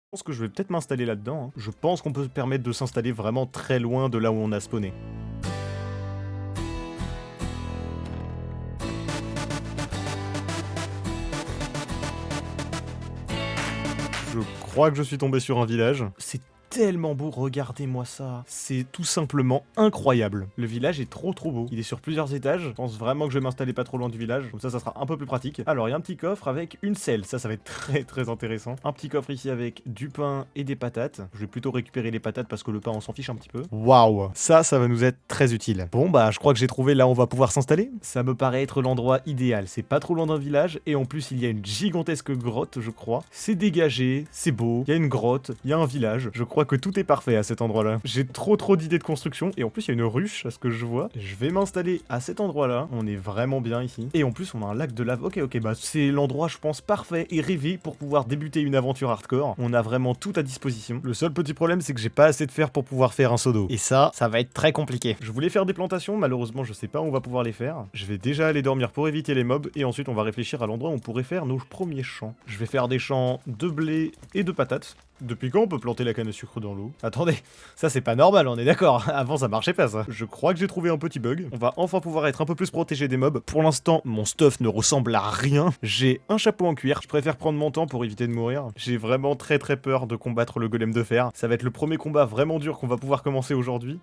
Je pense que je vais peut-être m'installer là-dedans, hein. Je pense qu'on peut se permettre de s'installer vraiment très loin de là où on a spawné. Je crois que je suis tombé sur un village. C'est tellement beau, regardez-moi ça. C'est tout simplement incroyable. Le village est trop beau. Il est sur plusieurs étages. Je pense vraiment que je vais m'installer pas trop loin du village. Comme ça sera un peu plus pratique. Alors, il y a un petit coffre avec une selle. Ça va être très intéressant. Un petit coffre ici avec du pain et des patates. Je vais plutôt récupérer les patates parce que le pain, on s'en fiche un petit peu. Waouh, ça va nous être très utile. Bon, bah, je crois que j'ai trouvé là où on va pouvoir s'installer. Ça me paraît être l'endroit idéal. C'est pas trop loin d'un village. Et en plus, il y a une gigantesque grotte, je crois. C'est dégagé, c'est beau. Il y a une grotte, il y a un village. Je crois que tout est parfait à cet endroit-là. J'ai trop d'idées de construction. Et en plus, il y a une ruche, à ce que je vois. Je vais m'installer à cet endroit-là. On est vraiment bien ici. Et en plus, on a un lac de lave. Ok, bah c'est l'endroit, je pense, parfait et rêvé pour pouvoir débuter une aventure hardcore. On a vraiment tout à disposition. Le seul petit problème, c'est que j'ai pas assez de fer pour pouvoir faire un seau d'eau. Et ça va être très compliqué. Je voulais faire des plantations, malheureusement, je sais pas où on va pouvoir les faire. Je vais déjà aller dormir pour éviter les mobs. Et ensuite, on va réfléchir à l'endroit où on pourrait faire nos premiers champs. Je vais faire des champs de blé et de patates. Depuis quand on peut planter la canne à sucre dans l'eau? Attendez, ça c'est pas normal, on est d'accord. Avant ça marchait pas ça. Je crois que j'ai trouvé un petit bug. On va enfin pouvoir être un peu plus protégé des mobs. Pour l'instant, mon stuff ne ressemble à rien. J'ai un chapeau en cuir. Je préfère prendre mon temps pour éviter de mourir. J'ai vraiment très peur de combattre le golem de fer. Ça va être le premier combat vraiment dur qu'on va pouvoir commencer aujourd'hui.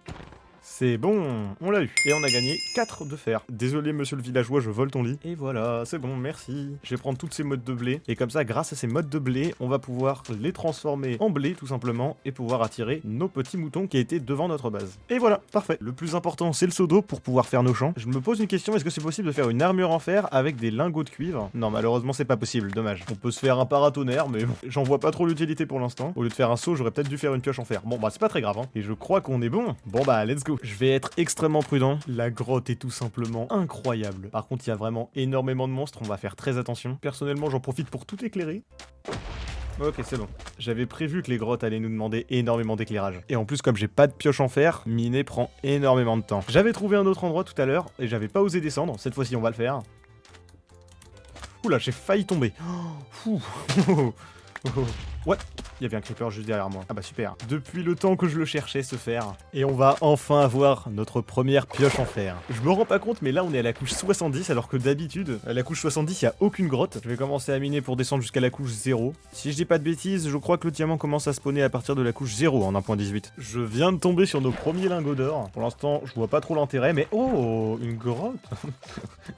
C'est bon, on l'a eu. Et on a gagné 4 de fer. Désolé monsieur le villageois, je vole ton lit. Et voilà, c'est bon, merci. Je vais prendre toutes ces mottes de blé. Et comme ça, grâce à ces mottes de blé, on va pouvoir les transformer en blé tout simplement. Et pouvoir attirer nos petits moutons qui étaient devant notre base. Et voilà, parfait. Le plus important, c'est le seau d'eau pour pouvoir faire nos champs. Je me pose une question, est-ce que c'est possible de faire une armure en fer avec des lingots de cuivre? Non, malheureusement, c'est pas possible, dommage. On peut se faire un paratonnerre, mais bon, j'en vois pas trop l'utilité pour l'instant. Au lieu de faire un seau, j'aurais peut-être dû faire une pioche en fer. Bon, bah c'est pas très grave, hein. Et je crois qu'on est bon. Bon bah, let's go. Je vais être extrêmement prudent. La grotte est tout simplement incroyable. Par contre, il y a vraiment énormément de monstres, on va faire très attention. Personnellement, j'en profite pour tout éclairer. Ok, c'est bon. J'avais prévu que les grottes allaient nous demander énormément d'éclairage. Et en plus, comme j'ai pas de pioche en fer, miner prend énormément de temps. J'avais trouvé un autre endroit tout à l'heure, et j'avais pas osé descendre. Cette fois-ci, on va le faire. Oula, j'ai failli tomber. Ouais, il y avait un creeper juste derrière moi. Ah bah super. Depuis le temps que je le cherchais, ce fer. Et on va enfin avoir notre première pioche en fer. Je me rends pas compte, mais là on est à la couche 70, alors que d'habitude, à la couche 70, il y a aucune grotte. Je vais commencer à miner pour descendre jusqu'à la couche 0. Si je dis pas de bêtises, je crois que le diamant commence à spawner à partir de la couche 0 en 1.18. Je viens de tomber sur nos premiers lingots d'or. Pour l'instant, je vois pas trop l'intérêt, mais oh, une grotte.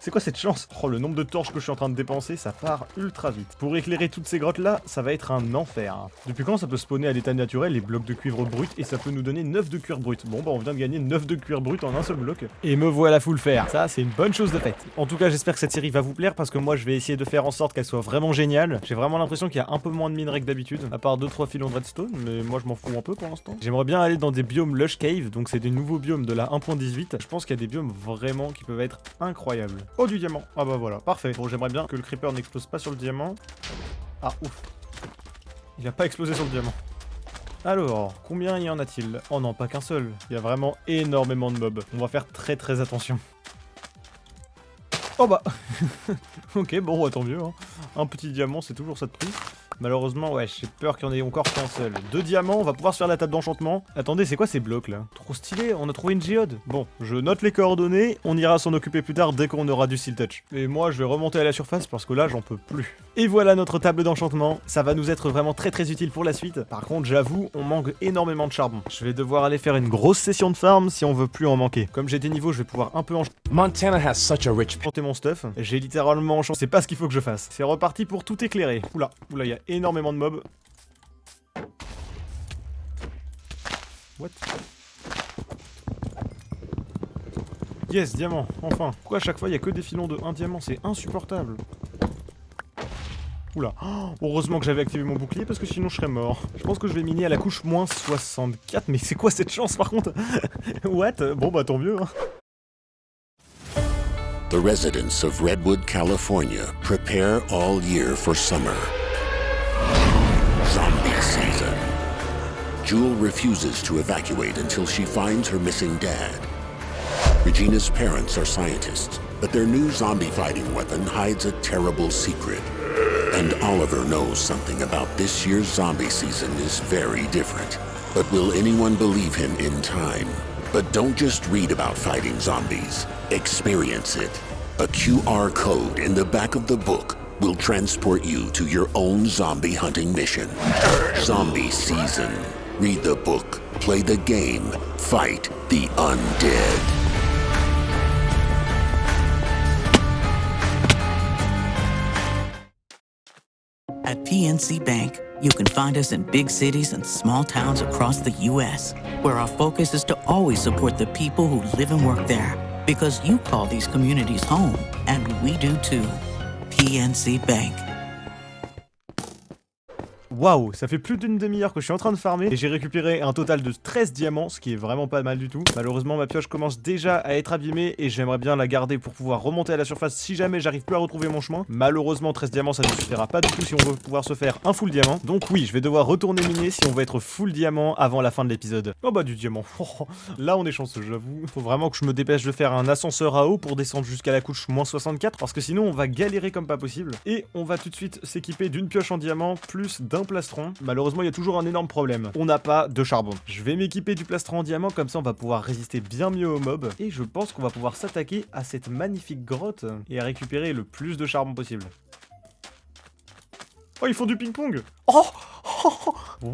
C'est quoi cette chance? Oh, le nombre de torches que je suis en train de dépenser, ça part ultra vite. Pour éclairer toutes ces grottes là, ça va être un enfer. Depuis quand ça peut spawner à l'état naturel les blocs de cuivre brut et ça peut nous donner 9 de cuir brut? Bon bah on vient de gagner 9 de cuir brut en un seul bloc. Et me voilà full fer. Ça c'est une bonne chose de faite. En tout cas j'espère que cette série va vous plaire parce que moi je vais essayer de faire en sorte qu'elle soit vraiment géniale. J'ai vraiment l'impression qu'il y a un peu moins de minerais que d'habitude, à part 2-3 filons de redstone, mais moi je m'en fous un peu pour l'instant. J'aimerais bien aller dans des biomes lush cave, donc c'est des nouveaux biomes de la 1.18. Je pense qu'il y a des biomes vraiment qui peuvent être incroyables. Oh du diamant. Ah bah voilà, parfait. Bon j'aimerais bien que le creeper n'explose pas sur le diamant. Ah ouf. Il a pas explosé sur le diamant. Alors, combien y en a-t-il? Oh non, pas qu'un seul. Il y a vraiment énormément de mobs. On va faire très attention. Oh bah ok, bon, tant mieux. Hein. Un petit diamant, c'est toujours ça de prix. Malheureusement, ouais, j'ai peur qu'il y en ait encore qu'un seul. 2 diamants, on va pouvoir se faire la table d'enchantement. Attendez, c'est quoi ces blocs là? Trop stylé, on a trouvé une géode. Bon, je note les coordonnées, on ira s'en occuper plus tard dès qu'on aura du steel touch. Et moi, je vais remonter à la surface parce que là, j'en peux plus. Et voilà notre table d'enchantement. Ça va nous être vraiment très utile pour la suite. Par contre, j'avoue, on manque énormément de charbon. Je vais devoir aller faire une grosse session de farm si on veut plus en manquer. Comme j'ai des niveaux, je vais pouvoir un peu Montana has such a rich enchanter mon stuff. J'ai littéralement enchanté. C'est pas ce qu'il faut que je fasse. C'est reparti pour tout éclairer. Oula, il y a énormément de mobs. What? Yes, diamant, enfin. Pourquoi à chaque fois il y a que des filons de 1 diamant? C'est insupportable. Oula, oh, heureusement que j'avais activé mon bouclier parce que sinon je serais mort. Je pense que je vais miner à la couche moins 64, mais c'est quoi cette chance par contre? What? Bon bah tant mieux hein. The residents of Redwood, California prepare all year for summer. Zombie season. Jewel refuses to evacuate until she finds her missing dad. Regina's parents are scientists, but their new zombie fighting weapon hides a terrible secret. And Oliver knows something about this year's zombie season is very different. But will anyone believe him in time? But don't just read about fighting zombies. Experience it. A QR code in the back of the book will transport you to your own zombie hunting mission. Zombie Season. Read the book, play the game, fight the undead. At PNC Bank, you can find us in big cities and small towns across the U.S., where our focus is to always support the people who live and work there. Because you call these communities home, and we do too. PNC Bank. Waouh, ça fait plus d'une demi-heure que je suis en train de farmer et j'ai récupéré un total de 13 diamants, ce qui est vraiment pas mal du tout. Malheureusement, ma pioche commence déjà à être abîmée et j'aimerais bien la garder pour pouvoir remonter à la surface si jamais j'arrive plus à retrouver mon chemin. Malheureusement, 13 diamants, ça ne suffira pas du tout si on veut pouvoir se faire un full diamant. Donc oui, je vais devoir retourner miner si on veut être full diamant avant la fin de l'épisode. Oh bah du diamant. Là, on est chanceux, j'avoue. Faut vraiment que je me dépêche de faire un ascenseur à eau pour descendre jusqu'à la couche moins 64 parce que sinon, on va galérer comme pas possible. Et on va tout de suite s'équiper d'une pioche en diamant plus d'un plastron. Malheureusement, il y a toujours un énorme problème. On n'a pas de charbon. Je vais m'équiper du plastron en diamant, comme ça on va pouvoir résister bien mieux aux mobs. Et je pense qu'on va pouvoir s'attaquer à cette magnifique grotte et à récupérer le plus de charbon possible. Oh, ils font du ping-pong. Oh,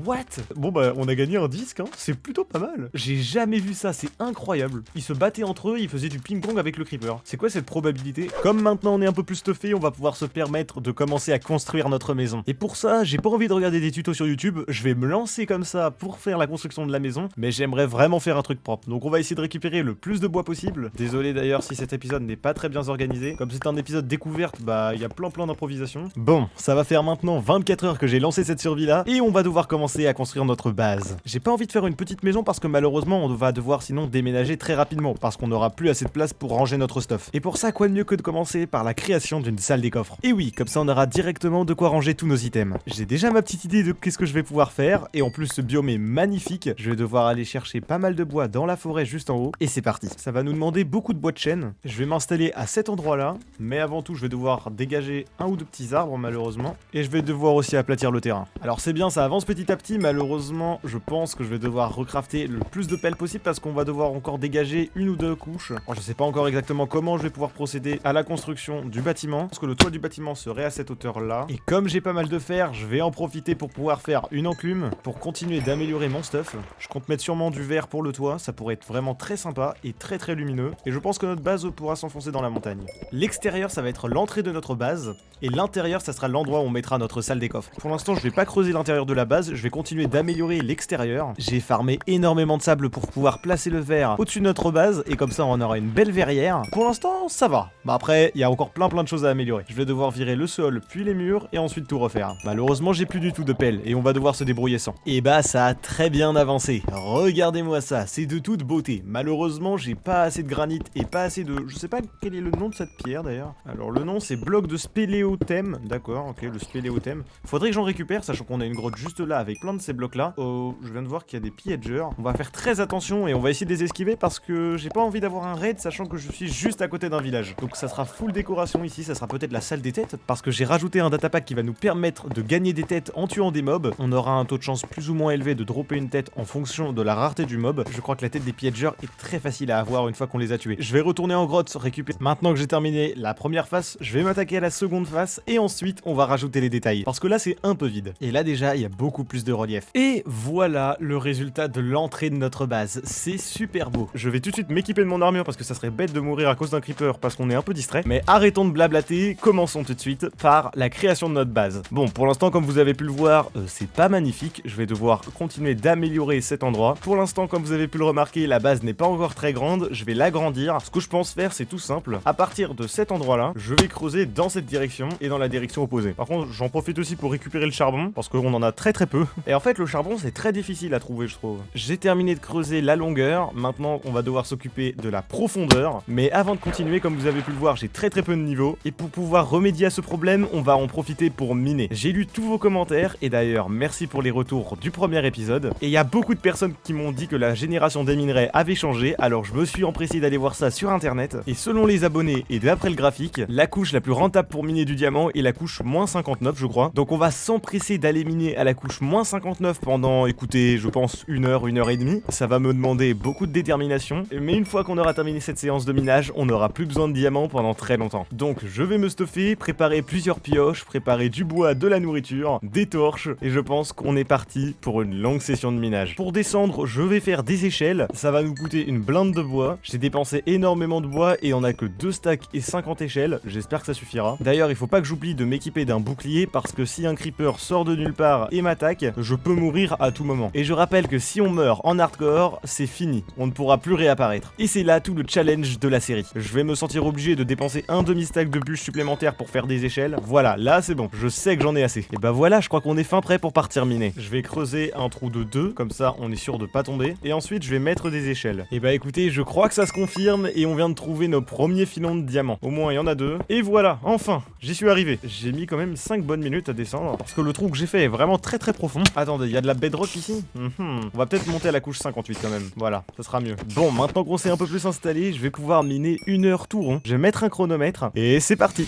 what? Bon bah on a gagné un disque, hein. C'est plutôt pas mal. J'ai jamais vu ça, c'est incroyable. Ils se battaient entre eux, ils faisaient du ping-pong avec le creeper. C'est quoi cette probabilité? Comme maintenant on est un peu plus stuffé, on va pouvoir se permettre de commencer à construire notre maison. Et pour ça, j'ai pas envie de regarder des tutos sur YouTube, je vais me lancer comme ça pour faire la construction de la maison, mais j'aimerais vraiment faire un truc propre. Donc on va essayer de récupérer le plus de bois possible. Désolé d'ailleurs si cet épisode n'est pas très bien organisé. Comme c'est un épisode découverte, bah il y a plein d'improvisation. Bon, ça va faire maintenant 24 heures que j'ai lancé cette survie là, et on va devoir commencer à construire notre base. J'ai pas envie de faire une petite maison parce que malheureusement on va devoir sinon déménager très rapidement, parce qu'on n'aura plus assez de place pour ranger notre stuff. Et pour ça, quoi de mieux que de commencer par la création d'une salle des coffres. Et oui, comme ça on aura directement de quoi ranger tous nos items. J'ai déjà ma petite idée de qu'est-ce que je vais pouvoir faire, et en plus ce biome est magnifique. Je vais devoir aller chercher pas mal de bois dans la forêt juste en haut, et c'est parti. Ça va nous demander beaucoup de bois de chêne. Je vais m'installer à cet endroit là, mais avant tout je vais devoir dégager un ou deux petits arbres malheureusement, et je vais devoir aussi aplatir le terrain. Alors c'est bien, ça avance petit à petit, malheureusement je pense que je vais devoir recrafter le plus de pelles possible parce qu'on va devoir encore dégager une ou deux couches. Alors, je sais pas encore exactement comment je vais pouvoir procéder à la construction du bâtiment, parce que le toit du bâtiment serait à cette hauteur là, et comme j'ai pas mal de fer, je vais en profiter pour pouvoir faire une enclume pour continuer d'améliorer mon stuff. Je compte mettre sûrement du verre pour le toit, ça pourrait être vraiment très sympa et très lumineux, et je pense que notre base pourra s'enfoncer dans la montagne. L'extérieur ça va être l'entrée de notre base, et l'intérieur ça sera l'endroit où on mettra notre salle des coffres. Pour l'instant je vais pas creuser l'intérieur de la base, je vais continuer d'améliorer l'extérieur. J'ai farmé énormément de sable pour pouvoir placer le verre au-dessus de notre base, et comme ça on aura une belle verrière. Pour l'instant ça va. Bah après il y a encore plein de choses à améliorer. Je vais devoir virer le sol puis les murs et ensuite tout refaire. Malheureusement j'ai plus du tout de pelle et on va devoir se débrouiller sans. Et bah ça a très bien avancé. Regardez-moi ça, c'est de toute beauté. Malheureusement j'ai pas assez de granit et pas assez de... Je sais pas quel est le nom de cette pierre d'ailleurs. Alors le nom c'est bloc de spéléothème. D'accord, ok, le spéléothème. Faudrait que j'en récupère, sachant qu'on a une grotte juste là avec plein de ces blocs là. Oh, je viens de voir qu'il y a des piégeurs. On va faire très attention et on va essayer de les esquiver parce que j'ai pas envie d'avoir un raid sachant que je suis juste à côté d'un village. Donc ça sera full décoration ici, ça sera peut-être la salle des têtes parce que j'ai rajouté un datapack qui va nous permettre de gagner des têtes en tuant des mobs. On aura un taux de chance plus ou moins élevé de dropper une tête en fonction de la rareté du mob. Je crois que la tête des piégeurs est très facile à avoir une fois qu'on les a tués. Je vais retourner en grotte, récupérer. Maintenant que j'ai terminé la première face, je vais m'attaquer à la seconde face et ensuite on va rajouter les détails parce que là c'est un peu vide. Et là déjà il y a beaucoup plus de relief. Et voilà le résultat de l'entrée de notre base. C'est super beau. Je vais tout de suite m'équiper de mon armure parce que ça serait bête de mourir à cause d'un creeper parce qu'on est un peu distrait. Mais arrêtons de blablater, commençons tout de suite par la création de notre base. Bon, pour l'instant comme vous avez pu le voir, c'est pas magnifique. Je vais devoir continuer d'améliorer cet endroit. Pour l'instant comme vous avez pu le remarquer, la base n'est pas encore très grande. Je vais l'agrandir. Ce que je pense faire c'est tout simple. À partir de cet endroit là, je vais creuser dans cette direction et dans la direction opposée. Par contre j'en profite aussi pour récupérer le charbon parce qu'on on en a très peu. Et en fait, le charbon, c'est très difficile à trouver, je trouve. J'ai terminé de creuser la longueur, maintenant on va devoir s'occuper de la profondeur. Mais avant de continuer, comme vous avez pu le voir, j'ai très peu de niveau. Et pour pouvoir remédier à ce problème, on va en profiter pour miner. J'ai lu tous vos commentaires, et d'ailleurs, merci pour les retours du premier épisode. Et il y a beaucoup de personnes qui m'ont dit que la génération des minerais avait changé, alors je me suis empressé d'aller voir ça sur internet. Et selon les abonnés et d'après le graphique, la couche la plus rentable pour miner du diamant est la couche moins 59, je crois. Donc on va s'empresser d'aller miner à la couche moins 59 pendant, écoutez, je pense 1 heure et demie. Ça va me demander beaucoup de détermination, mais une fois qu'on aura terminé cette séance de minage, on n'aura plus besoin de diamants pendant très longtemps. Donc je vais me stuffer, préparer plusieurs pioches, préparer du bois, de la nourriture, des torches, et je pense qu'on est parti pour une longue session de minage. Pour descendre, je vais faire des échelles, ça va nous coûter une blinde de bois. J'ai dépensé énormément de bois et on a que 2 stacks et 50 échelles, j'espère que ça suffira. D'ailleurs, il faut pas que j'oublie de m'équiper d'un bouclier parce que si un creeper sort de nulle part et m'attaque, je peux mourir à tout moment. Et je rappelle que si on meurt en hardcore, c'est fini, on ne pourra plus réapparaître. Et c'est là tout le challenge de la série. Je vais me sentir obligé de dépenser un demi-stack de bûches supplémentaires pour faire des échelles. Voilà, là c'est bon, je sais que j'en ai assez. Et bah voilà, je crois qu'on est fin prêt pour partir miner. Je vais creuser un trou de 2, comme ça on est sûr de pas tomber. Et ensuite je vais mettre des échelles. Et bah écoutez, je crois que ça se confirme et on vient de trouver nos premiers filons de diamants. Au moins il y en a 2. Et voilà, enfin, j'y suis arrivé. J'ai mis quand même 5 bonnes minutes à descendre parce que le trou que j'ai fait est vraiment très profond. Attendez, il y a de la bedrock ici. On va peut-être monter à la couche 58 quand même. Voilà, ça sera mieux. Bon, maintenant qu'on s'est un peu plus installé, je vais pouvoir miner 1 heure tout rond. Je vais mettre un chronomètre et c'est parti.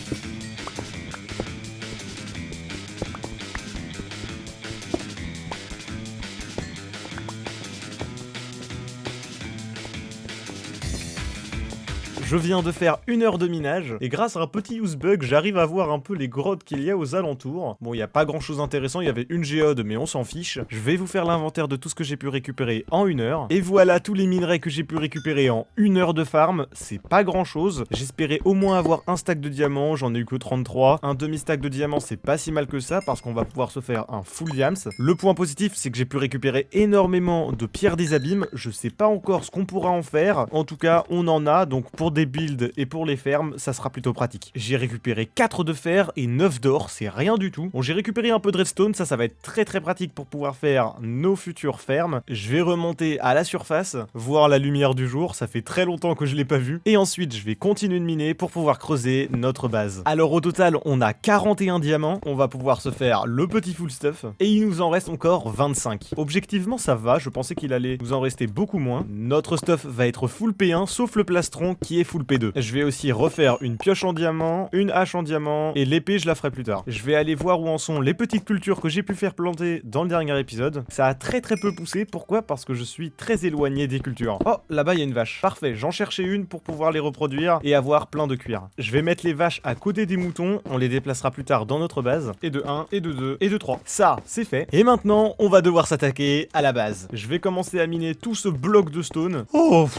Je viens de faire 1 heure de minage, et grâce à un petit use bug, j'arrive à voir un peu les grottes qu'il y a aux alentours. Bon, il n'y a pas grand chose d'intéressant, il y avait une géode, mais on s'en fiche. Je vais vous faire l'inventaire de tout ce que j'ai pu récupérer en 1 heure. Et voilà tous les minerais que j'ai pu récupérer en 1 heure de farm, c'est pas grand chose. J'espérais au moins avoir un stack de diamants, j'en ai eu que 33. Un demi-stack de diamants, c'est pas si mal que ça, parce qu'on va pouvoir se faire un full diams. Le point positif, c'est que j'ai pu récupérer énormément de pierres des abîmes. Je sais pas encore ce qu'on pourra en faire. En tout cas, on en a, donc pour des builds et pour les fermes, ça sera plutôt pratique. J'ai récupéré 4 de fer et 9 d'or, c'est rien du tout. Bon, j'ai récupéré un peu de redstone, ça va être très pratique pour pouvoir faire nos futures fermes. Je vais remonter à la surface, voir la lumière du jour, ça fait très longtemps que je l'ai pas vu. Et ensuite, je vais continuer de miner pour pouvoir creuser notre base. Alors au total, on a 41 diamants, on va pouvoir se faire le petit full stuff, et il nous en reste encore 25. Objectivement, ça va, je pensais qu'il allait nous en rester beaucoup moins. Notre stuff va être full P1, sauf le plastron qui est full P2. Je vais aussi refaire une pioche en diamant, une hache en diamant, et l'épée je la ferai plus tard. Je vais aller voir où en sont les petites cultures que j'ai pu faire planter dans le dernier épisode. Ça a très peu poussé, pourquoi? Parce que je suis très éloigné des cultures. Oh, là-bas il y a une vache. Parfait, j'en cherchais une pour pouvoir les reproduire et avoir plein de cuir. Je vais mettre les vaches à côté des moutons, on les déplacera plus tard dans notre base. Et de 1, et de 2, et de 3. Ça, c'est fait. Et maintenant, on va devoir s'attaquer à la base. Je vais commencer à miner tout ce bloc de stone. Oh,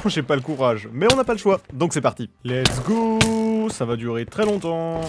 j'ai pas le courage, mais on n'a pas le choix. Donc c'est parti. Let's go! Ça va durer très longtemps.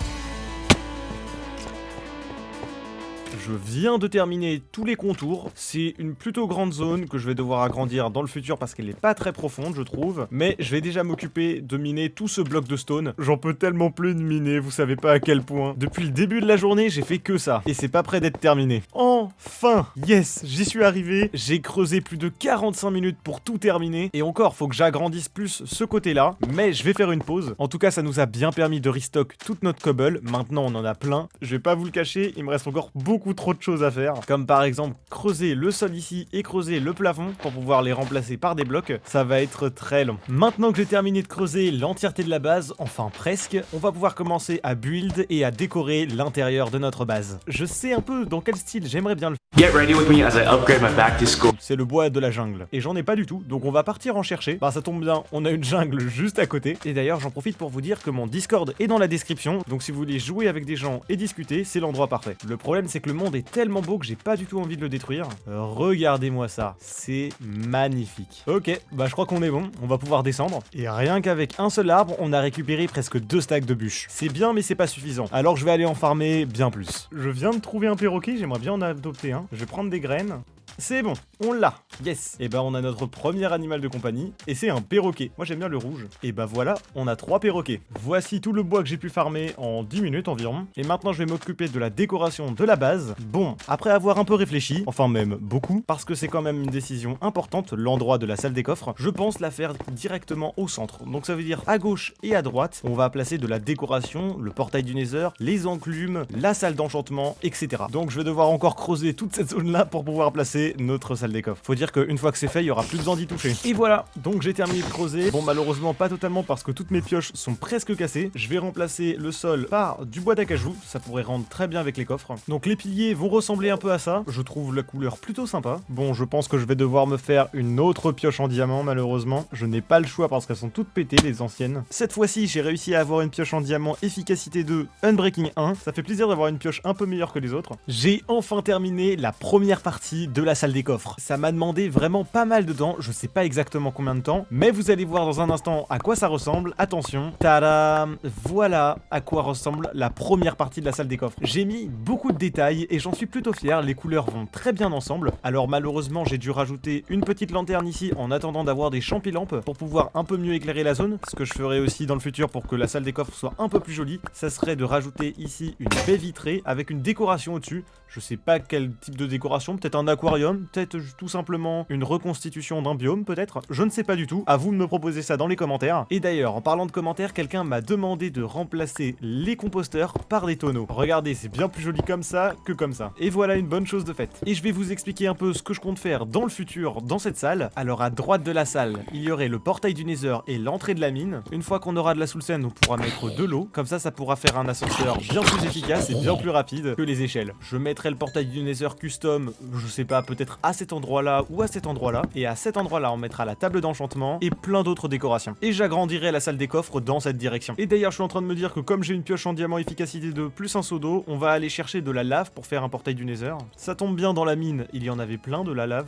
Je viens de terminer tous les contours, c'est une plutôt grande zone que je vais devoir agrandir dans le futur parce qu'elle n'est pas très profonde je trouve, mais je vais déjà m'occuper de miner tout ce bloc de stone. J'en peux tellement plus de miner, vous savez pas à quel point. Depuis le début de la journée, j'ai fait que ça, et c'est pas près d'être terminé. Enfin! Yes! J'y suis arrivé, j'ai creusé plus de 45 minutes pour tout terminer, et encore, faut que j'agrandisse plus ce côté-là, mais je vais faire une pause. En tout cas, ça nous a bien permis de restock toute notre cobble, maintenant on en a plein. Je vais pas vous le cacher, il me reste encore beaucoup trop de choses à faire, comme par exemple creuser le sol ici et creuser le plafond pour pouvoir les remplacer par des blocs. Ça va être très long. Maintenant que j'ai terminé de creuser l'entièreté de la base, enfin presque, on va pouvoir commencer à build et à décorer l'intérieur de notre base. Je sais un peu dans quel style j'aimerais bien le faire. Get ready with me as I upgrade my back to school. C'est le bois de la jungle. Et j'en ai pas du tout, donc on va partir en chercher. Bah ça tombe bien, on a une jungle juste à côté. Et d'ailleurs j'en profite pour vous dire que mon Discord est dans la description, donc si vous voulez jouer avec des gens et discuter, c'est l'endroit parfait. Le problème c'est que le monde est tellement beau que j'ai pas du tout envie de le détruire. Regardez-moi ça, c'est magnifique. Ok, bah je crois qu'on est bon, on va pouvoir descendre. Et rien qu'avec un seul arbre, on a récupéré presque 2 stacks de bûches. C'est bien mais c'est pas suffisant, alors je vais aller en farmer bien plus. Je viens de trouver un perroquet, j'aimerais bien en adopter un. Je vais prendre des graines. C'est bon, on l'a. Yes. Et bah on a notre premier animal de compagnie, et c'est un perroquet. Moi j'aime bien le rouge. Et bah voilà, on a 3 perroquets. Voici tout le bois que j'ai pu farmer en 10 minutes environ. Et maintenant je vais m'occuper de la décoration de la base. Bon, après avoir un peu réfléchi, enfin même beaucoup, parce que c'est quand même une décision importante, l'endroit de la salle des coffres, je pense la faire directement au centre. Donc ça veut dire à gauche et à droite, on va placer de la décoration, le portail du Nether, les enclumes, la salle d'enchantement, etc. Donc je vais devoir encore creuser toute cette zone là pour pouvoir placer notre salle des coffres. Faut dire qu'une fois que c'est fait, il y aura plus besoin d'y toucher. Et voilà, donc j'ai terminé de creuser. Bon, malheureusement pas totalement parce que toutes mes pioches sont presque cassées. Je vais remplacer le sol par du bois d'acajou, ça pourrait rendre très bien avec les coffres. Donc les piliers vont ressembler un peu à ça. Je trouve la couleur plutôt sympa. Bon, je pense que je vais devoir me faire une autre pioche en diamant malheureusement. Je n'ai pas le choix parce qu'elles sont toutes pétées les anciennes. Cette fois-ci, j'ai réussi à avoir une pioche en diamant efficacité 2, Unbreaking 1. Ça fait plaisir d'avoir une pioche un peu meilleure que les autres. J'ai enfin terminé la première partie de la salle des coffres. Ça m'a demandé vraiment pas mal de temps, je sais pas exactement combien de temps, mais vous allez voir dans un instant à quoi ça ressemble. Attention, tada, voilà à quoi ressemble la première partie de la salle des coffres. J'ai mis beaucoup de détails et j'en suis plutôt fier, les couleurs vont très bien ensemble. Alors malheureusement j'ai dû rajouter une petite lanterne ici en attendant d'avoir des champilampes pour pouvoir un peu mieux éclairer la zone. Ce que je ferai aussi dans le futur pour que la salle des coffres soit un peu plus jolie, ça serait de rajouter ici une baie vitrée avec une décoration au-dessus. Je sais pas quel type de décoration, peut-être un aquarium, peut-être tout simplement une reconstitution d'un biome peut-être, je ne sais pas du tout, à vous de me proposer ça dans les commentaires. Et d'ailleurs, en parlant de commentaires, quelqu'un m'a demandé de remplacer les composteurs par des tonneaux. Regardez, c'est bien plus joli comme ça que comme ça. Et voilà une bonne chose de faite. Et je vais vous expliquer un peu ce que je compte faire dans le futur dans cette salle. Alors à droite de la salle, il y aurait le portail du Nether et l'entrée de la mine. Une fois qu'on aura de la soul sand, on pourra mettre de l'eau, comme ça pourra faire un ascenseur bien plus efficace et bien plus rapide que les échelles. Je mettrai le portail du Nether custom, je sais pas, peut-être à cet endroit-là ou à cet endroit-là. Et à cet endroit-là, on mettra la table d'enchantement et plein d'autres décorations. Et j'agrandirai la salle des coffres dans cette direction. Et d'ailleurs, je suis en train de me dire que comme j'ai une pioche en diamant efficacité 2 plus un seau d'eau, on va aller chercher de la lave pour faire un portail du Nether. Ça tombe bien, dans la mine, il y en avait plein de la lave.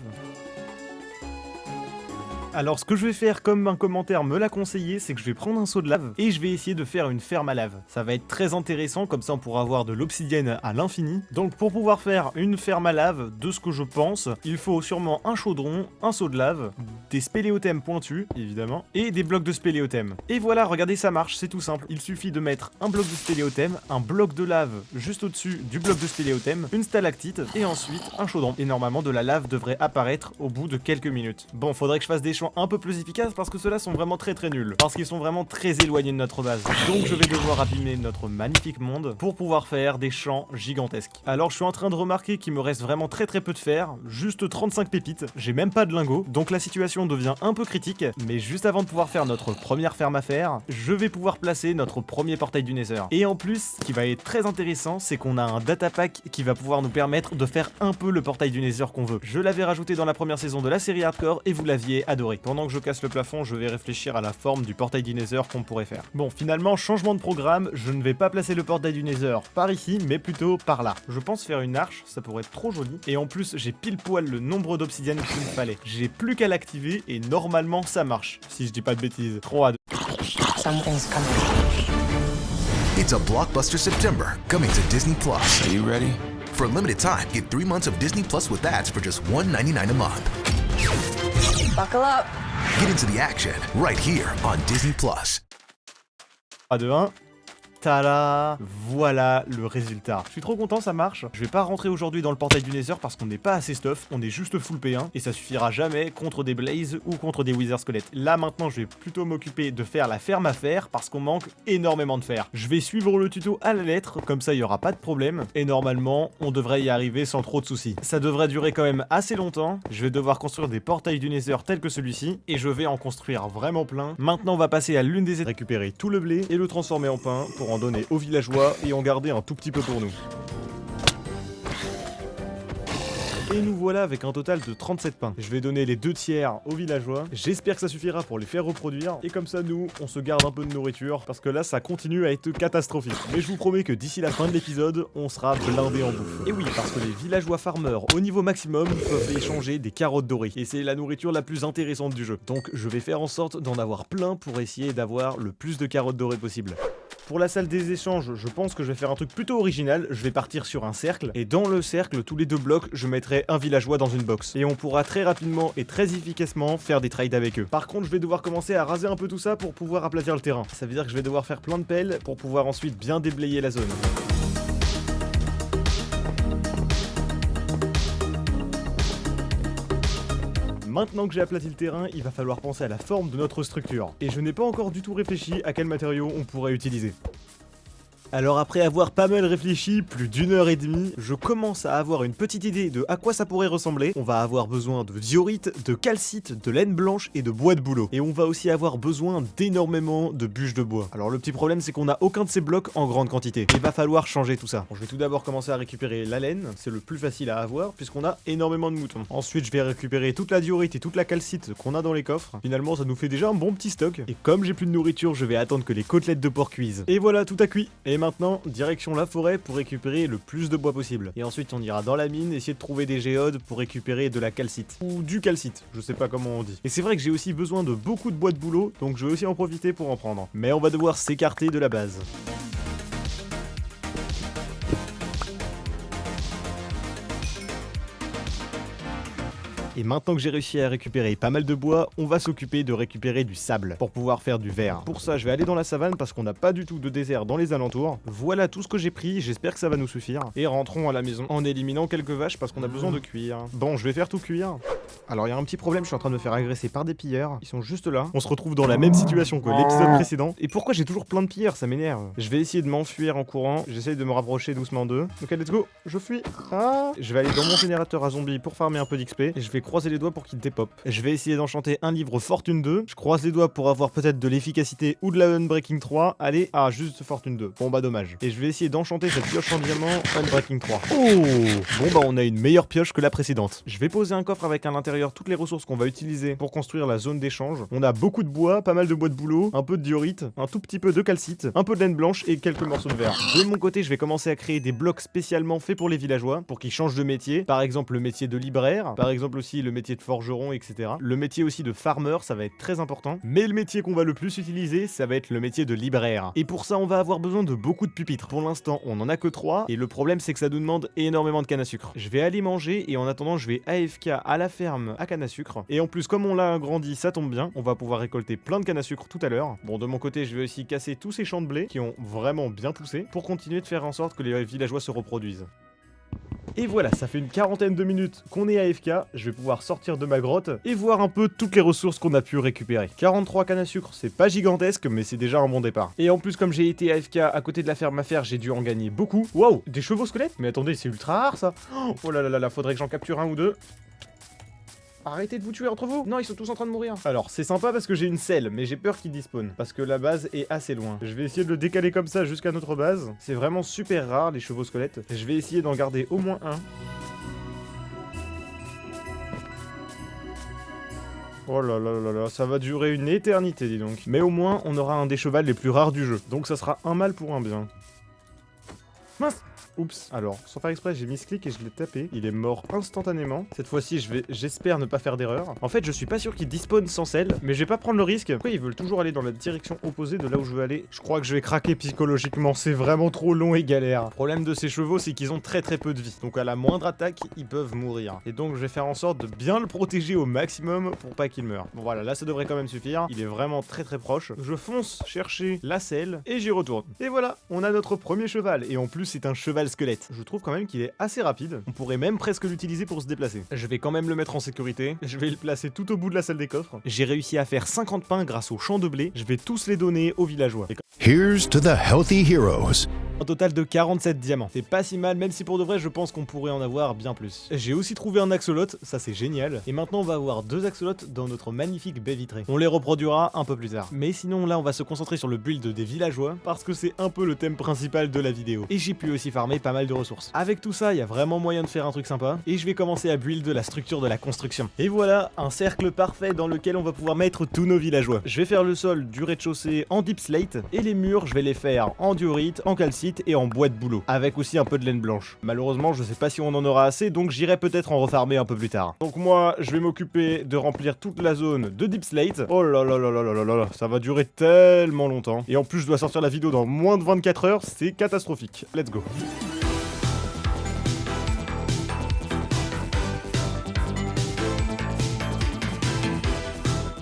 Alors ce que je vais faire, comme un commentaire me l'a conseillé, c'est que je vais prendre un seau de lave et je vais essayer de faire une ferme à lave. Ça va être très intéressant, comme ça on pourra avoir de l'obsidienne à l'infini. Donc pour pouvoir faire une ferme à lave, de ce que je pense, il faut sûrement un chaudron, un seau de lave, des spéléothèmes pointus, évidemment, et des blocs de spéléothèmes. Et voilà, regardez, ça marche, c'est tout simple. Il suffit de mettre un bloc de spéléothème, un bloc de lave juste au-dessus du bloc de spéléothème, une stalactite, et ensuite un chaudron. Et normalement de la lave devrait apparaître au bout de quelques minutes. Bon, faudrait que je fasse des champs un peu plus efficaces parce que ceux-là sont vraiment très nuls. Parce qu'ils sont vraiment très éloignés de notre base. Donc je vais devoir abîmer notre magnifique monde pour pouvoir faire des champs gigantesques. Alors je suis en train de remarquer qu'il me reste vraiment très peu de fer, juste 35 pépites, j'ai même pas de lingots, donc la situation devient un peu critique, mais juste avant de pouvoir faire notre première ferme à faire, je vais pouvoir placer notre premier portail du Nether. Et en plus, ce qui va être très intéressant, c'est qu'on a un data pack qui va pouvoir nous permettre de faire un peu le portail du Nether qu'on veut. Je l'avais rajouté dans la première saison de la série Hardcore et vous l'aviez adoré. Pendant que je casse le plafond, je vais réfléchir à la forme du portail du Nether qu'on pourrait faire. Bon, finalement, changement de programme, je ne vais pas placer le portail du Nether par ici, mais plutôt par là. Je pense faire une arche, ça pourrait être trop joli. Et en plus, j'ai pile poil le nombre d'obsidienne qu'il me fallait. J'ai plus qu'à l'activer et normalement ça marche. Si je dis pas de bêtises. 3, 2... Something's coming. It's a blockbuster September coming to Disney Plus. Are you ready? For a limited time, get 3 months of Disney Plus with ads for just $1.99 a month. Buckle up. Get into the action right here on Disney Plus. 3, 2, 1... Tada! Voilà le résultat. Je suis trop content, ça marche. Je vais pas rentrer aujourd'hui dans le portail du Nether parce qu'on n'est pas assez stuff, on est juste full P1 et ça suffira jamais contre des Blaze ou contre des Wither squelettes. Là maintenant je vais plutôt m'occuper de faire la ferme à fer parce qu'on manque énormément de fer. Je vais suivre le tuto à la lettre, comme ça il y aura pas de problème et normalement on devrait y arriver sans trop de soucis. Ça devrait durer quand même assez longtemps, je vais devoir construire des portails du Nether tels que celui-ci et je vais en construire vraiment plein. Maintenant on va passer à l'une des étapes, récupérer tout le blé et le transformer en pain pour en donner aux villageois et en garder un tout petit peu pour nous. Et nous voilà avec un total de 37 pains. Je vais donner les 2 tiers aux villageois. J'espère que ça suffira pour les faire reproduire. Et comme ça, nous, on se garde un peu de nourriture. Parce que là, ça continue à être catastrophique. Mais je vous promets que d'ici la fin de l'épisode, on sera blindé en bouffe. Et oui, parce que les villageois farmers au niveau maximum peuvent échanger des carottes dorées. Et c'est la nourriture la plus intéressante du jeu. Donc je vais faire en sorte d'en avoir plein pour essayer d'avoir le plus de carottes dorées possible. Pour la salle des échanges, je pense que je vais faire un truc plutôt original. Je vais partir sur un cercle, et dans le cercle, tous les 2 blocs, je mettrai un villageois dans une box. Et on pourra très rapidement et très efficacement faire des trades avec eux. Par contre, je vais devoir commencer à raser un peu tout ça pour pouvoir aplatir le terrain. Ça veut dire que je vais devoir faire plein de pelles pour pouvoir ensuite bien déblayer la zone. Maintenant que j'ai aplati le terrain, il va falloir penser à la forme de notre structure. Et je n'ai pas encore du tout réfléchi à quel matériau on pourrait utiliser. Alors après avoir pas mal réfléchi, plus d'1h30, je commence à avoir une petite idée de à quoi ça pourrait ressembler. On va avoir besoin de diorite, de calcite, de laine blanche et de bois de bouleau. Et on va aussi avoir besoin d'énormément de bûches de bois. Alors le petit problème c'est qu'on n'a aucun de ces blocs en grande quantité. Il va falloir changer tout ça. Bon, je vais tout d'abord commencer à récupérer la laine, c'est le plus facile à avoir puisqu'on a énormément de moutons. Ensuite je vais récupérer toute la diorite et toute la calcite qu'on a dans les coffres. Finalement ça nous fait déjà un bon petit stock. Et comme j'ai plus de nourriture, je vais attendre que les côtelettes de porc cuisent. Et voilà, tout a cuit. Et maintenant, direction la forêt pour récupérer le plus de bois possible. Et ensuite, on ira dans la mine, essayer de trouver des géodes pour récupérer de la calcite. Ou du calcite, je sais pas comment on dit. Et c'est vrai que j'ai aussi besoin de beaucoup de bois de bouleau, donc je vais aussi en profiter pour en prendre. Mais on va devoir s'écarter de la base. Et maintenant que j'ai réussi à récupérer pas mal de bois, on va s'occuper de récupérer du sable pour pouvoir faire du verre. Pour ça, je vais aller dans la savane parce qu'on n'a pas du tout de désert dans les alentours. Voilà tout ce que j'ai pris, j'espère que ça va nous suffire. Et rentrons à la maison en éliminant quelques vaches parce qu'on a besoin de cuire. Bon, je vais faire tout cuire. Alors il y a un petit problème, je suis en train de me faire agresser par des pilleurs. Ils sont juste là. On se retrouve dans la même situation que l'épisode précédent. Et pourquoi j'ai toujours plein de pilleurs? Ça m'énerve. Je vais essayer de m'enfuir en courant. J'essaye de me rapprocher doucement d'eux. Ok, let's go. Je fuis. Ah. Je vais aller dans mon générateur à zombies pour farmer un peu d'XP. Et je vais croiser les doigts pour qu'il dépop. Je vais essayer d'enchanter un livre Fortune 2. Je croise les doigts pour avoir peut-être de l'efficacité ou de la Unbreaking 3. Allez, ah, juste Fortune 2. Bon bah dommage. Et je vais essayer d'enchanter cette pioche en diamant Unbreaking 3. Oh. Bon bah on a une meilleure pioche que la précédente. Je vais poser un coffre avec à l'intérieur toutes les ressources qu'on va utiliser pour construire la zone d'échange. On a beaucoup de bois, pas mal de bois de bouleau, un peu de diorite, un tout petit peu de calcite, un peu de laine blanche et quelques morceaux de verre. De mon côté, je vais commencer à créer des blocs spécialement faits pour les villageois, pour qu'ils changent de métier. Par exemple le métier de libraire, par exemple aussi le métier de forgeron, etc. Le métier aussi de farmer, ça va être très important. Mais le métier qu'on va le plus utiliser, ça va être le métier de libraire. Et pour ça, on va avoir besoin de beaucoup de pupitres. Pour l'instant, on en a que 3, et le problème c'est que ça nous demande énormément de canne à sucre. Je vais aller manger, et en attendant, je vais AFK à la ferme à canne à sucre. Et en plus, comme on l'a agrandi, ça tombe bien, on va pouvoir récolter plein de canne à sucre tout à l'heure. Bon, de mon côté, je vais aussi casser tous ces champs de blé qui ont vraiment bien poussé pour continuer de faire en sorte que les villageois se reproduisent. Et voilà, ça fait une quarantaine de minutes qu'on est AFK, je vais pouvoir sortir de ma grotte et voir un peu toutes les ressources qu'on a pu récupérer. 43 cannes à sucre, c'est pas gigantesque, mais c'est déjà un bon départ. Et en plus, comme j'ai été AFK à côté de la ferme à fer, j'ai dû en gagner beaucoup. Waouh, des chevaux squelettes? Mais attendez, c'est ultra rare ça. Oh là là là, faudrait que j'en capture un ou deux. Arrêtez de vous tuer entre vous. Non, ils sont tous en train de mourir. Alors, c'est sympa parce que j'ai une selle, mais j'ai peur qu'il despawn. Parce que la base est assez loin. Je vais essayer de le décaler comme ça jusqu'à notre base. C'est vraiment super rare, les chevaux squelettes. Je vais essayer d'en garder au moins un. Oh là là là là, ça va durer une éternité, dis donc. Mais au moins, on aura un des chevals les plus rares du jeu. Donc ça sera un mal pour un bien. Mince! Oups, alors, sans faire exprès, j'ai mis ce clic et je l'ai tapé. Il est mort instantanément. Cette fois-ci, j'espère ne pas faire d'erreur. En fait, je suis pas sûr qu'il despawn sans sel, mais je vais pas prendre le risque. Pourquoi ils veulent toujours aller dans la direction opposée de là où je veux aller? Je crois que je vais craquer psychologiquement, c'est vraiment trop long et galère. Le problème de ces chevaux, c'est qu'ils ont très peu de vie. Donc à la moindre attaque, ils peuvent mourir. Et donc, je vais faire en sorte de bien le protéger au maximum pour pas qu'il meure. Bon voilà, là ça devrait quand même suffire. Il est vraiment très proche. Je fonce chercher la selle et j'y retourne. Et voilà, on a notre premier cheval. Et en plus, c'est un cheval squelette. Je trouve quand même qu'il est assez rapide. On pourrait même presque l'utiliser pour se déplacer. Je vais quand même le mettre en sécurité. Je vais le placer tout au bout de la salle des coffres. J'ai réussi à faire 50 pains grâce aux champs de blé. Je vais tous les donner aux villageois. Here's to the healthy heroes. Un total de 47 diamants. C'est pas si mal, même si pour de vrai, je pense qu'on pourrait en avoir bien plus. J'ai aussi trouvé un axolot, ça c'est génial. Et maintenant, on va avoir 2 axolots dans notre magnifique baie vitrée. On les reproduira un peu plus tard. Mais sinon, là, on va se concentrer sur le build des villageois, parce que c'est un peu le thème principal de la vidéo. Et j'ai pu aussi farmer farmer pas mal de ressources. Avec tout ça, il y a vraiment moyen de faire un truc sympa, et je vais commencer à build la structure de la construction. Et voilà, un cercle parfait dans lequel on va pouvoir mettre tous nos villageois. Je vais faire le sol du rez-de-chaussée en deep slate, et les murs, je vais les faire en diorite, en calcite et en bois de bouleau, avec aussi un peu de laine blanche. Malheureusement, je sais pas si on en aura assez, donc j'irai peut-être en refarmer un peu plus tard. Donc moi, je vais m'occuper de remplir toute la zone de deep slate. Oh là là là là là là là, ça va durer tellement longtemps. Et en plus, je dois sortir la vidéo dans moins de 24 heures, c'est catastrophique. Let's go.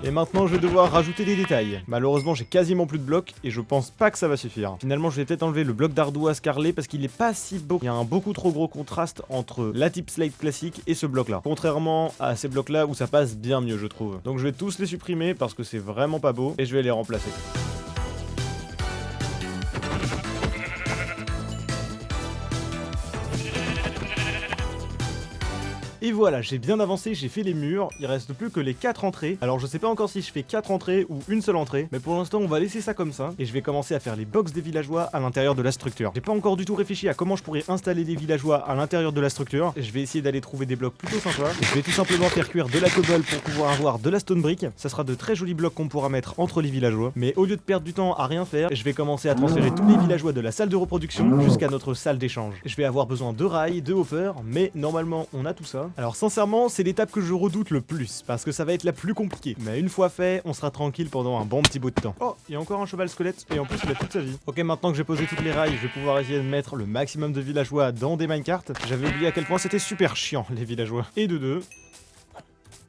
Et maintenant je vais devoir rajouter des détails. Malheureusement j'ai quasiment plus de blocs et je pense pas que ça va suffire. Finalement je vais peut-être enlever le bloc d'ardoise carrelé parce qu'il est pas si beau. Il y a un beaucoup trop gros contraste entre la deep slate classique et ce bloc là. Contrairement à ces blocs là où ça passe bien mieux je trouve. Donc je vais tous les supprimer parce que c'est vraiment pas beau et je vais les remplacer. Et voilà, j'ai bien avancé, j'ai fait les murs, il reste plus que les 4 entrées. Alors je sais pas encore si je fais 4 entrées ou une seule entrée, mais pour l'instant on va laisser ça comme ça, et je vais commencer à faire les box des villageois à l'intérieur de la structure. J'ai pas encore du tout réfléchi à comment je pourrais installer les villageois à l'intérieur de la structure, et je vais essayer d'aller trouver des blocs plutôt sympas. Et je vais tout simplement faire cuire de la cobble pour pouvoir avoir de la stone brick, ça sera de très jolis blocs qu'on pourra mettre entre les villageois. Mais au lieu de perdre du temps à rien faire, je vais commencer à transférer tous les villageois de la salle de reproduction jusqu'à notre salle d'échange. Je vais avoir besoin de rails, de hoppers, mais normalement on a tout ça. Alors sincèrement, c'est l'étape que je redoute le plus, parce que ça va être la plus compliquée. Mais une fois fait, on sera tranquille pendant un bon petit bout de temps. Oh, il y a encore un cheval squelette, et en plus il a toute sa vie. Ok, maintenant que j'ai posé toutes les rails, je vais pouvoir essayer de mettre le maximum de villageois dans des minecarts. J'avais oublié à quel point c'était super chiant, les villageois. Et de deux.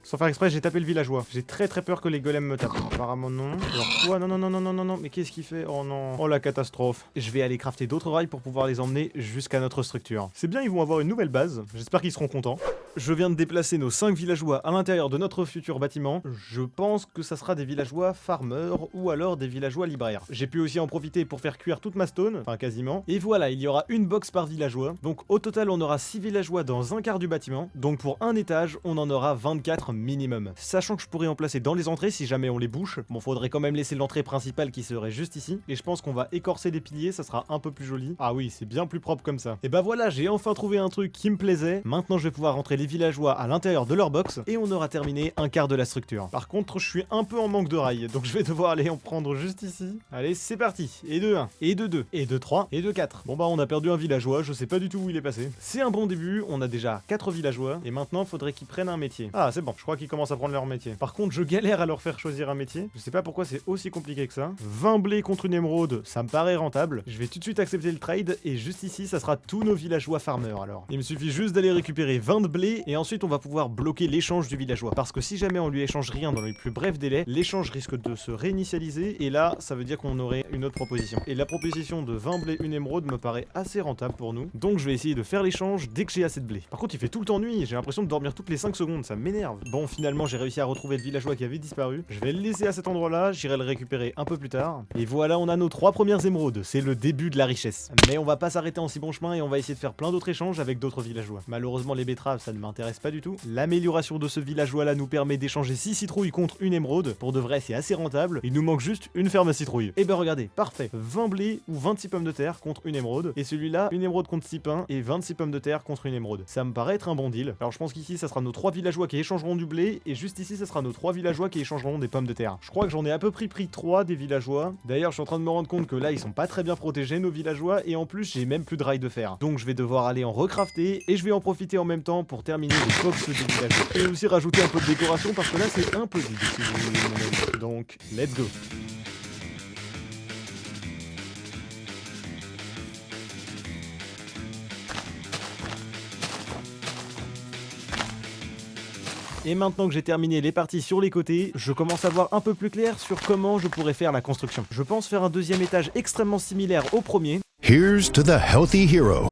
Sans faire exprès, j'ai tapé le villageois. J'ai très peur que les golems me tapent. Apparemment non. Alors quoi? Non, non, non, non, non, non, non. Mais qu'est-ce qu'il fait? Oh non. Oh la catastrophe. Je vais aller crafter d'autres rails pour pouvoir les emmener jusqu'à notre structure. C'est bien, ils vont avoir une nouvelle base. J'espère qu'ils seront contents. Je viens de déplacer nos 5 villageois à l'intérieur de notre futur bâtiment. Je pense que ça sera des villageois farmers ou alors des villageois libraires. J'ai pu aussi en profiter pour faire cuire toute ma stone, enfin quasiment. Et voilà, il y aura une box par villageois. Donc au total, on aura 6 villageois dans un quart du bâtiment. Donc pour un étage, on en aura 24 minimum. Sachant que je pourrais en placer dans les entrées si jamais on les bouche. Bon, faudrait quand même laisser l'entrée principale qui serait juste ici. Et je pense qu'on va écorcer les piliers, ça sera un peu plus joli. Ah oui, c'est bien plus propre comme ça. Et bah voilà, j'ai enfin trouvé un truc qui me plaisait. Maintenant, je vais pouvoir rentrer les villageois à l'intérieur de leur box et on aura terminé un quart de la structure. Par contre, je suis un peu en manque de rails, donc je vais devoir aller en prendre juste ici. Allez, c'est parti. Et de 1, et de 2, et de 3, et de 4. Bon bah, on a perdu un villageois, je sais pas du tout où il est passé. C'est un bon début, on a déjà 4 villageois, et maintenant, faudrait qu'ils prennent un métier. Ah, c'est bon, je crois qu'ils commencent à prendre leur métier. Par contre, je galère à leur faire choisir un métier. Je sais pas pourquoi c'est aussi compliqué que ça. 20 blés contre une émeraude, ça me paraît rentable. Je vais tout de suite accepter le trade, et juste ici, ça sera tous nos villageois farmers alors. Il me suffit juste d'aller récupérer 20 de blé, et ensuite on va pouvoir bloquer l'échange du villageois. Parce que si jamais on lui échange rien dans les plus brefs délais, l'échange risque de se réinitialiser, et là, ça veut dire qu'on aurait une autre proposition. Et la proposition de 20 blé, une émeraude me paraît assez rentable pour nous. Donc je vais essayer de faire l'échange dès que j'ai assez de blé. Par contre, il fait tout le temps nuit, j'ai l'impression de dormir toutes les 5 secondes, ça m'énerve. Bon, finalement, j'ai réussi à retrouver le villageois qui avait disparu. Je vais le laisser à cet endroit-là, j'irai le récupérer un peu plus tard. Et voilà, on a nos 3 premières émeraudes. C'est le début de la richesse. Mais on va pas s'arrêter en si bon chemin et on va essayer de faire plein d'autres échanges avec d'autres villageois. Malheureusement, les betteraves, ça ne m'intéresse pas du tout. L'amélioration de ce villageois-là nous permet d'échanger 6 citrouilles contre une émeraude. Pour de vrai, c'est assez rentable. Il nous manque juste une ferme à citrouilles. Et ben regardez, parfait. 20 blés ou 26 pommes de terre contre une émeraude. Et celui-là, une émeraude contre 6 pains et 26 pommes de terre contre une émeraude. Ça me paraît être un bon deal. Alors je pense qu'ici, ça sera nos 3 villageois qui échangeront du blé. Et juste ici, ça sera nos 3 villageois qui échangeront des pommes de terre. Je crois que j'en ai à peu près pris 3 des villageois. D'ailleurs, je suis en train de me rendre compte que là, ils sont pas très bien protégés, nos villageois. Et en plus, j'ai même plus de rails de fer. Donc je vais devoir aller en recrafter. Et je vais en profiter en même temps pour terminer les box des villageois. Et aussi rajouter un peu de décoration parce que là, c'est un peu vide si vous voulez mon avis. Donc, let's go. Et maintenant que j'ai terminé les parties sur les côtés, je commence à voir un peu plus clair sur comment je pourrais faire la construction. Je pense faire un deuxième étage extrêmement similaire au premier. Here's to the healthy hero.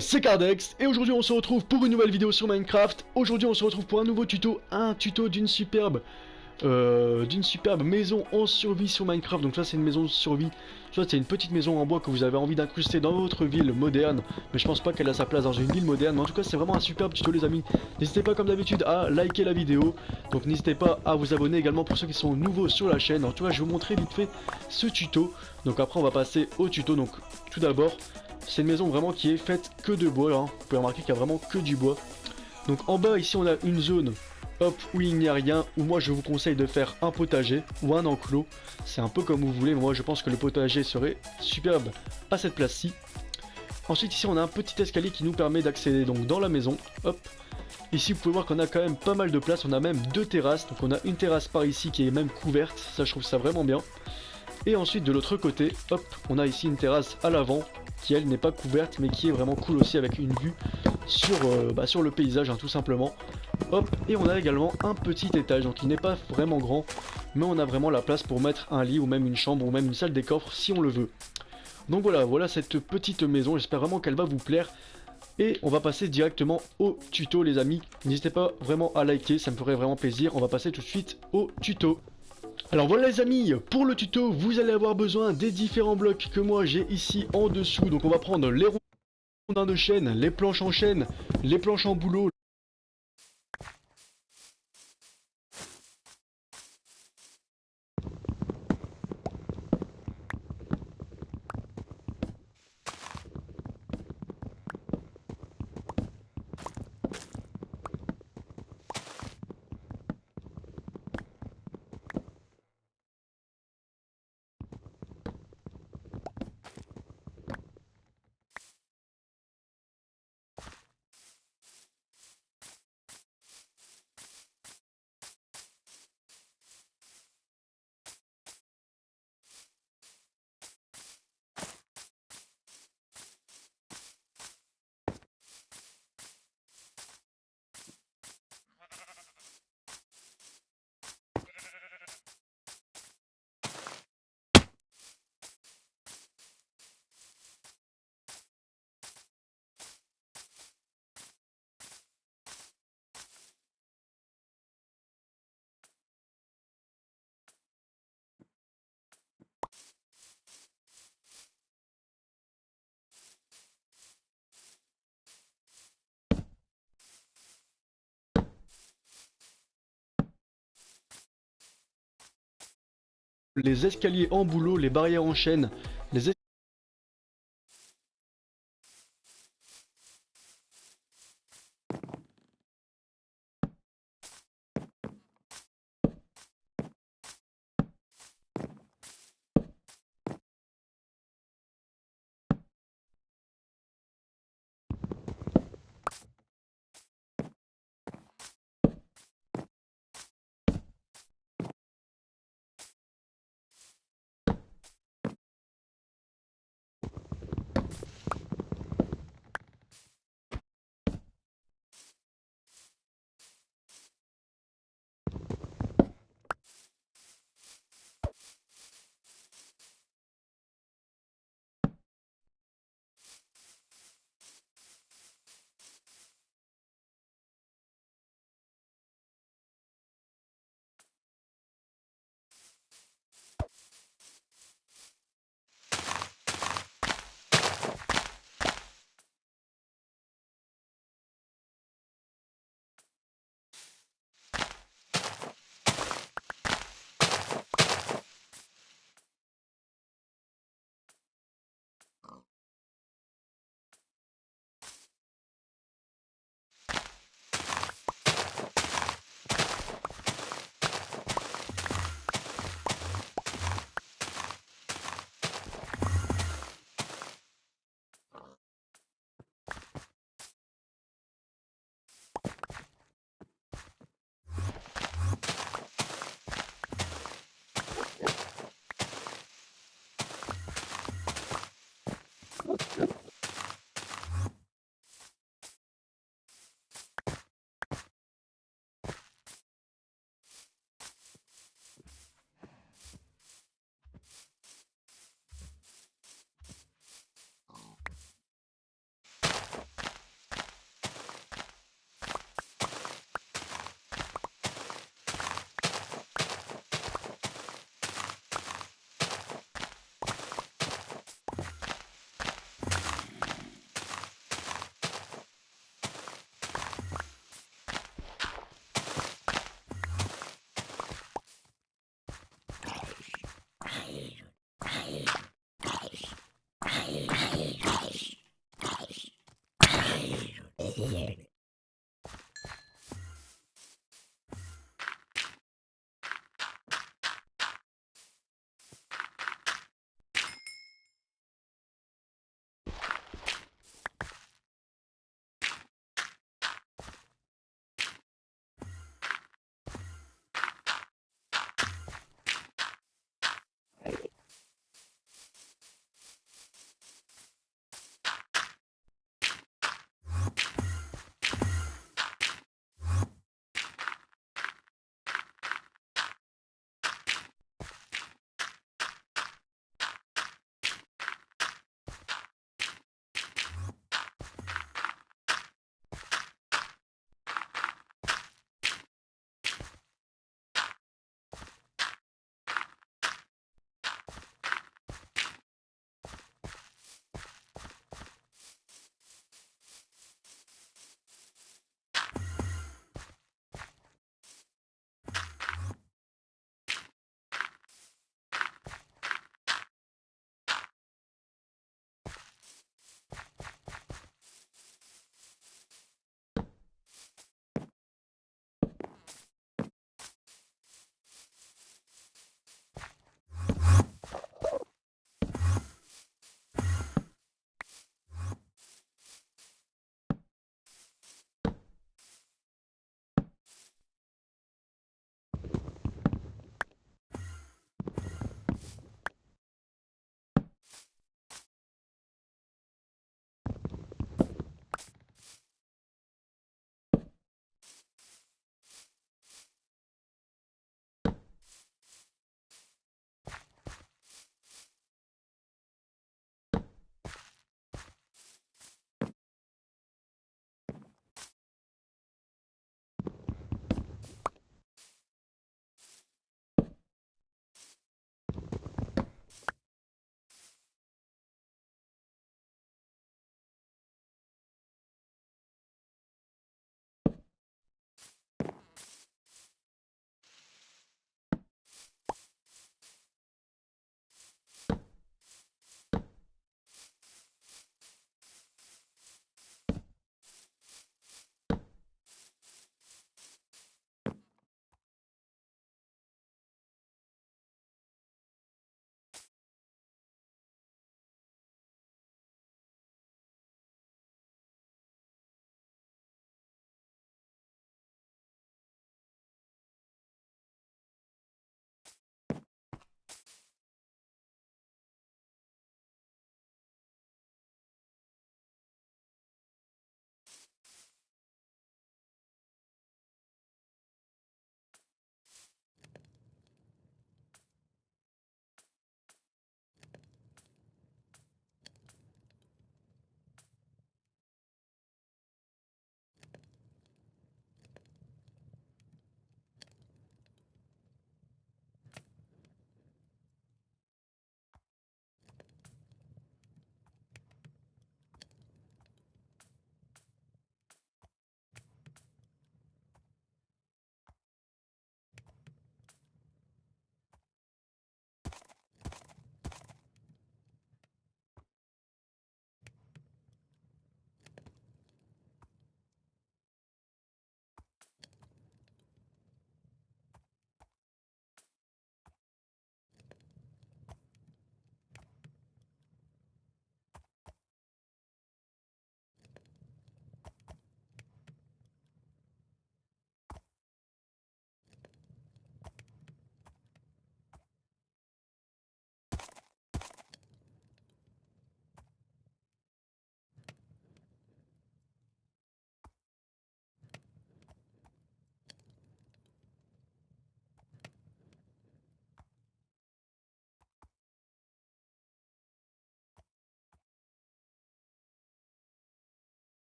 C'est Cardex et aujourd'hui on se retrouve pour une nouvelle vidéo sur Minecraft. Aujourd'hui on se retrouve pour un nouveau tuto, un tuto d'une superbe maison en survie sur Minecraft. Donc ça c'est une maison de survie, soit c'est une petite maison en bois que vous avez envie d'incruster dans votre ville moderne, mais je pense pas qu'elle a sa place dans une ville moderne. Mais en tout cas c'est vraiment un superbe tuto les amis. N'hésitez pas comme d'habitude à liker la vidéo, donc n'hésitez pas à vous abonner également pour ceux qui sont nouveaux sur la chaîne. En tout cas je vais vous montrer vite fait ce tuto, donc après on va passer au tuto. Donc tout d'abord, c'est une maison vraiment qui est faite que de bois, hein. Vous pouvez remarquer qu'il y a vraiment que du bois. Donc en bas ici on a une zone, hop, où il n'y a rien, où moi je vous conseille de faire un potager ou un enclos. C'est un peu comme vous voulez, mais moi je pense que le potager serait superbe à cette place-ci. Ensuite ici on a un petit escalier qui nous permet d'accéder donc dans la maison, hop. Ici vous pouvez voir qu'on a quand même pas mal de place, on a même deux terrasses, donc on a une terrasse par ici qui est même couverte, ça je trouve ça vraiment bien. Et ensuite de l'autre côté, hop, on a ici une terrasse à l'avant qui elle n'est pas couverte mais qui est vraiment cool aussi avec une vue sur, sur le paysage, hein, tout simplement. Hop, et on a également un petit étage, donc il n'est pas vraiment grand, mais on a vraiment la place pour mettre un lit ou même une chambre ou même une salle des coffres si on le veut. Donc voilà cette petite maison, j'espère vraiment qu'elle va vous plaire. Et on va passer directement au tuto les amis. N'hésitez pas vraiment à liker, ça me ferait vraiment plaisir. On va passer tout de suite au tuto. Alors voilà les amis, pour le tuto, vous allez avoir besoin des différents blocs que moi j'ai ici en dessous. Donc on va prendre les rondins de chêne, les planches en chêne, les planches en bouleau. les escaliers en bouleau, les barrières en chaîne, les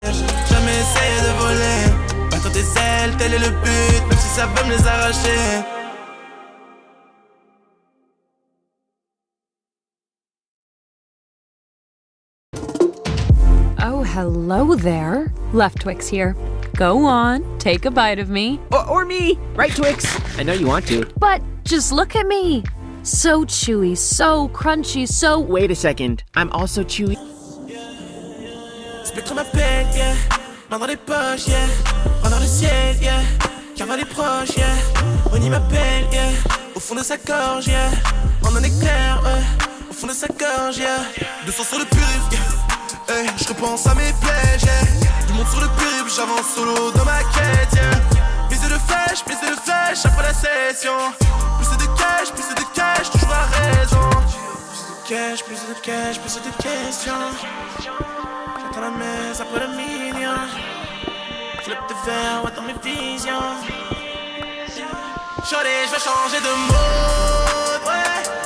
Jamais essayer de voler. Battre tes ailes, tel est le but, même si ça veut me les arracher. Oh, hello there. Left Twix here. Go on, take a bite of me. Or me! Right, Twix? I know you want to. But just look at me. So chewy, so crunchy, so... Wait a second. I'm also chewy. Spectre m'appelle, yeah. Main dans les poches, yeah. Main dans le ciel, yeah. Car les proches, yeah. Oni m'appelle, yeah. Au fond de sa gorge, yeah. En un éclair, au fond de sa gorge, yeah. 200 sur le purif, yeah. Hey, je repense à mes plaies, yeah. Je monte sur le purif, j'avance solo dans ma quête, yeah. Prise de flèche après la session. Plus de cash, toujours à raison. Plus de cash, plus de questions. J'attends la messe après le mignon. Flip de verre, ouais, dans mes visions. Shorty, je vais changer de mode, ouais.